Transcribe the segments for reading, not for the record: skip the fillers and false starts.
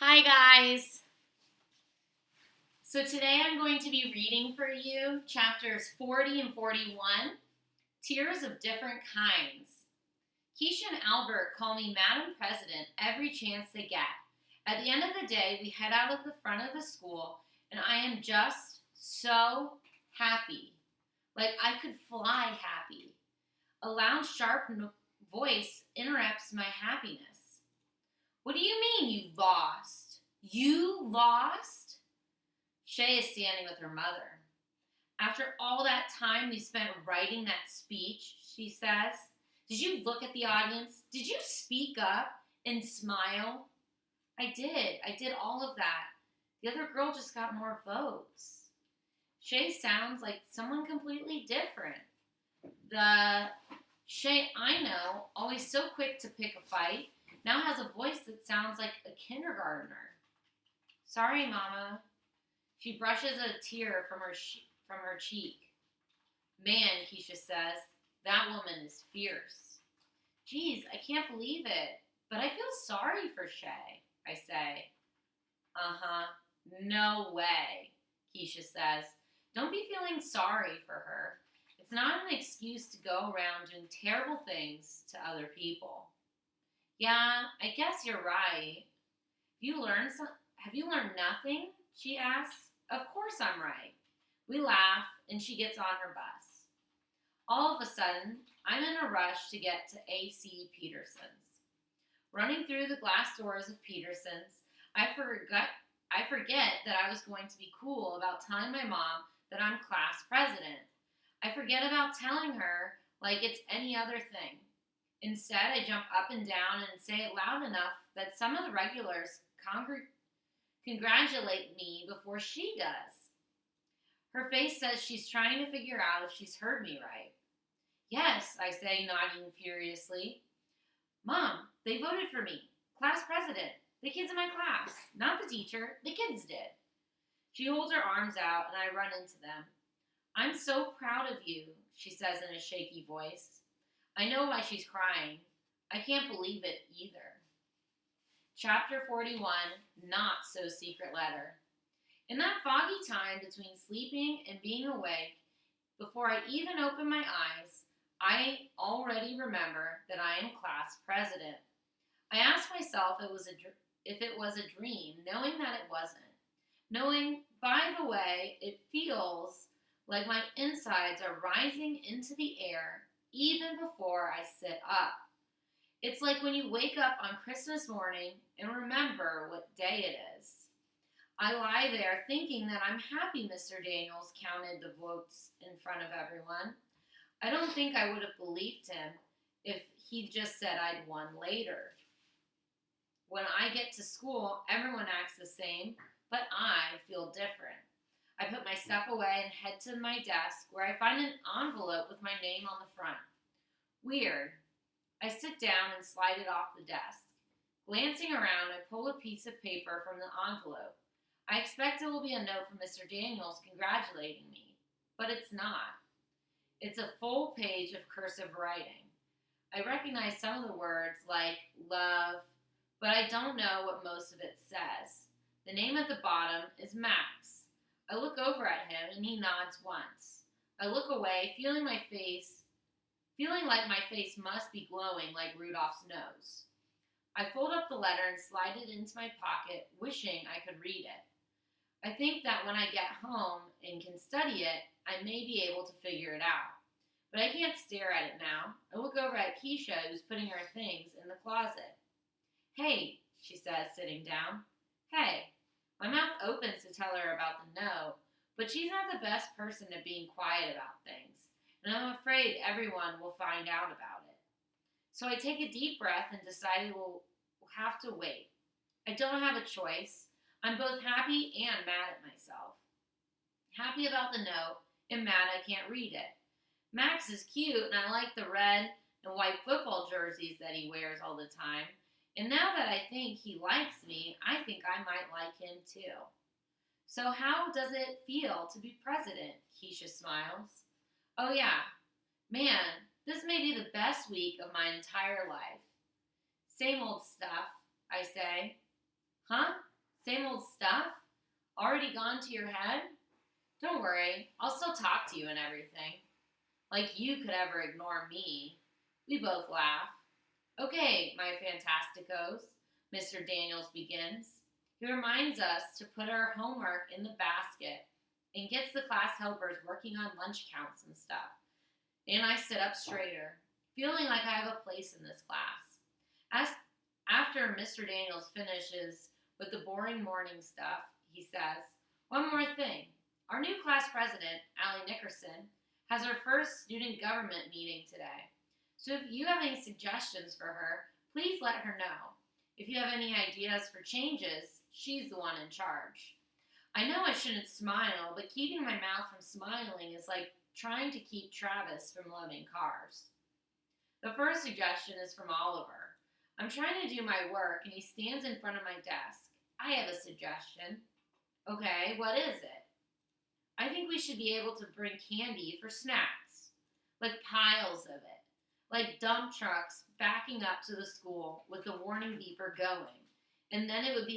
Hi, guys. So today I'm going to be reading for you chapters 40 and 41, Tears of Different Kinds. Keisha and Albert call me Madam President every chance they get. At the end of the day, we head out of the front of the school, and I am just so happy. Like I could fly happy. A loud, sharp voice interrupts my happiness. What do you mean you lost? You lost? Shay is standing with her mother. After all that time we spent writing that speech, she says, did you look at the audience? Did you speak up and smile? I did. I did all of that. The other girl just got more votes. Shay sounds like someone completely different. The Shay I know, always so quick to pick a fight, now has a voice that sounds like a kindergartner. Sorry, Mama. She brushes a tear from her cheek. Man, Keisha says, that woman is fierce. Geez, I can't believe it, but I feel sorry for Shay, I say. Uh-huh, no way, Keisha says. Don't be feeling sorry for her. It's not an excuse to go around doing terrible things to other people. Yeah, I guess you're right. Have you learned nothing? She asks. Of course I'm right. We laugh, and she gets on her bus. All of a sudden, I'm in a rush to get to A.C. Peterson's. Running through the glass doors of Peterson's, I forget that I was going to be cool about telling my mom that I'm class president. I forget about telling her like it's any other thing. Instead, I jump up and down and say it loud enough that some of the regulars congratulate me before she does. Her face says she's trying to figure out if she's heard me right. Yes, I say, nodding furiously. Mom, they voted for me. Class president. The kids in my class. Not the teacher. The kids did. She holds her arms out and I run into them. I'm so proud of you, she says in a shaky voice. I know why she's crying. I can't believe it either. Chapter 41, Not So Secret Letter. In that foggy time between sleeping and being awake, before I even open my eyes, I already remember that I am class president. I ask myself if it was a dream, knowing that it wasn't. Knowing, by the way, it feels like my insides are rising into the air even before I sit up. It's like when you wake up on Christmas morning and remember what day it is. I lie there thinking that I'm happy Mr. Daniels counted the votes in front of everyone. I don't think I would have believed him if he'd just said I'd won later. When I get to school, everyone acts the same, but I feel different. I put my stuff away and head to my desk where I find an envelope with my name on the front. Weird. I sit down and slide it off the desk. Glancing around, I pull a piece of paper from the envelope. I expect it will be a note from Mr. Daniels congratulating me, but it's not. It's a full page of cursive writing. I recognize some of the words like love, but I don't know what most of it says. The name at the bottom is Max. I look over at him and he nods once. I look away, feeling like my face must be glowing like Rudolph's nose. I fold up the letter and slide it into my pocket, wishing I could read it. I think that when I get home and can study it, I may be able to figure it out. But I can't stare at it now. I look over at Keisha, who's putting her things in the closet. Hey, she says, sitting down. Hey. My mouth opens to tell her about the note, but she's not the best person at being quiet about things, and I'm afraid everyone will find out about it. So I take a deep breath and decide we'll have to wait. I don't have a choice. I'm both happy and mad at myself. Happy about the note, and mad I can't read it. Max is cute, and I like the red and white football jerseys that he wears all the time. And now that I think he likes me, I think I might like him too. So how does it feel to be president? Keisha smiles. Oh yeah, man, this may be the best week of my entire life. Same old stuff, I say. Huh? Same old stuff? Already gone to your head? Don't worry, I'll still talk to you and everything. Like you could ever ignore me. We both laugh. Okay, my fantasticos, Mr. Daniels begins. He reminds us to put our homework in the basket and gets the class helpers working on lunch counts and stuff. And I sit up straighter, feeling like I have a place in this class. As After Mr. Daniels finishes with the boring morning stuff, he says, one more thing. Our new class president, Allie Nickerson, has her first student government meeting today. So if you have any suggestions for her, please let her know. If you have any ideas for changes, she's the one in charge. I know I shouldn't smile, but keeping my mouth from smiling is like trying to keep Travis from loving cars. The first suggestion is from Oliver. I'm trying to do my work, and he stands in front of my desk. I have a suggestion. Okay, what is it? I think we should be able to bring candy for snacks. Like piles of it. Like dump trucks backing up to the school with the warning beeper going. And then it would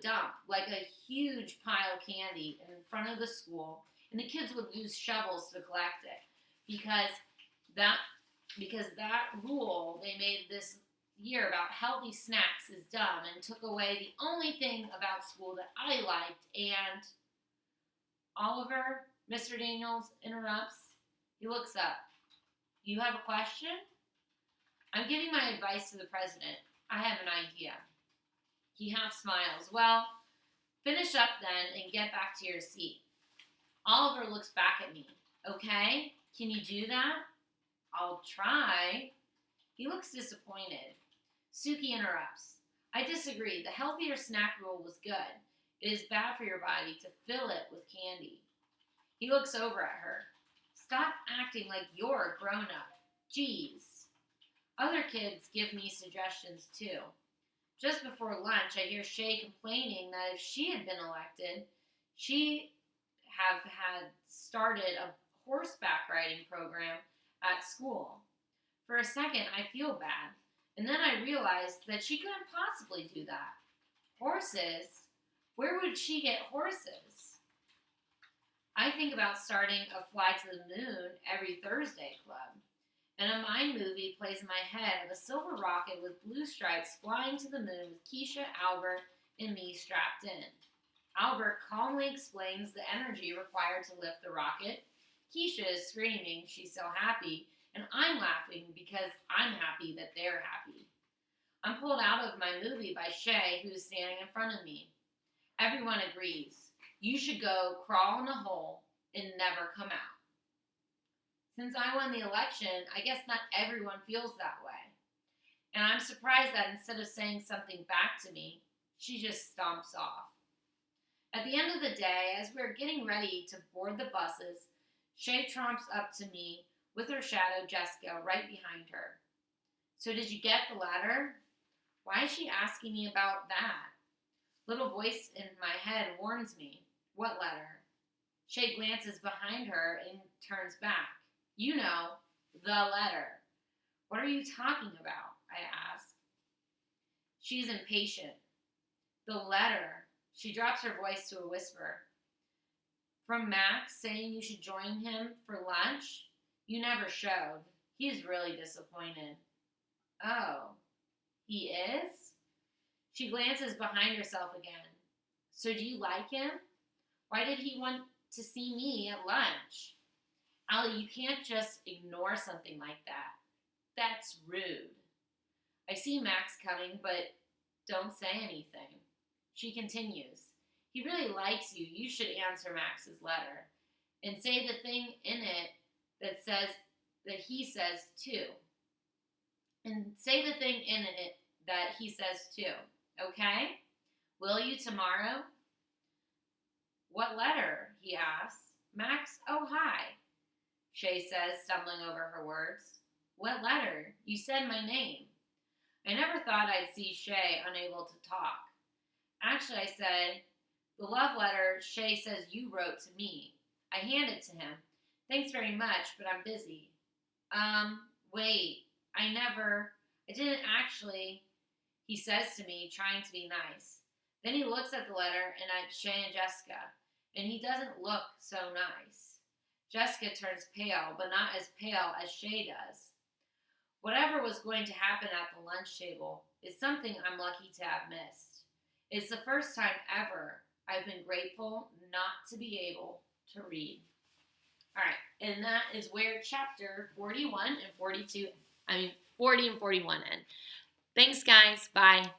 dump like a huge pile of candy in front of the school, and the kids would use shovels to collect it. Because that rule they made this year about healthy snacks is dumb and took away the only thing about school that I liked. And Oliver, Mr. Daniels interrupts. He looks up. You have a question? I'm giving my advice to the president. I have an idea. He half smiles. Well, finish up then and get back to your seat. Oliver looks back at me. Okay, can you do that? I'll try. He looks disappointed. Suki interrupts. I disagree. The healthier snack rule was good. It is bad for your body to fill it with candy. He looks over at her. Stop acting like you're a grown-up. Jeez. Other kids give me suggestions too. Just before lunch, I hear Shay complaining that if she had been elected, she'd have had started a horseback riding program at school. For a second, I feel bad, and then I realized that she couldn't possibly do that. Horses? Where would she get horses? I think about starting a Fly to the Moon every Thursday club. And a mind movie plays in my head of a silver rocket with blue stripes flying to the moon with Keisha, Albert, and me strapped in. Albert calmly explains the energy required to lift the rocket. Keisha is screaming she's so happy, and I'm laughing because I'm happy that they're happy. I'm pulled out of my movie by Shay, who's standing in front of me. Everyone agrees. You should go crawl in a hole and never come out. Since I won the election, I guess not everyone feels that way. And I'm surprised that instead of saying something back to me, she just stomps off. At the end of the day, as we're getting ready to board the buses, Shay tromps up to me with her shadow, Jessica, right behind her. So did you get the letter? Why is she asking me about that? Little voice in my head warns me. What letter? Shay glances behind her and turns back. You know, the letter. What are you talking about? I ask. She's impatient. The letter. She drops her voice to a whisper. From Max saying you should join him for lunch? You never showed. He's really disappointed. Oh, he is? She glances behind herself again. So do you like him? Why did he want to see me at lunch? Allie, you can't just ignore something like that. That's rude. I see Max coming, but don't say anything. She continues. He really likes you. You should answer Max's letter and say the thing in it that he says too. And say the thing in it that he says too. Okay? Will you tomorrow? What letter? He asks. Max, oh hi. Shay says, stumbling over her words. What letter? You said my name. I never thought I'd see Shay unable to talk. Actually, I said, the love letter Shay says you wrote to me. I hand it to him. Thanks very much, but I'm busy. Wait, I didn't actually, he says to me, trying to be nice. Then he looks at the letter and at Shay and Jessica, and he doesn't look so nice. Jessica turns pale, but not as pale as Shay does. Whatever was going to happen at the lunch table is something I'm lucky to have missed. It's the first time ever I've been grateful not to be able to read. All right, and that is where chapter 40 and 41 end. Thanks, guys. Bye.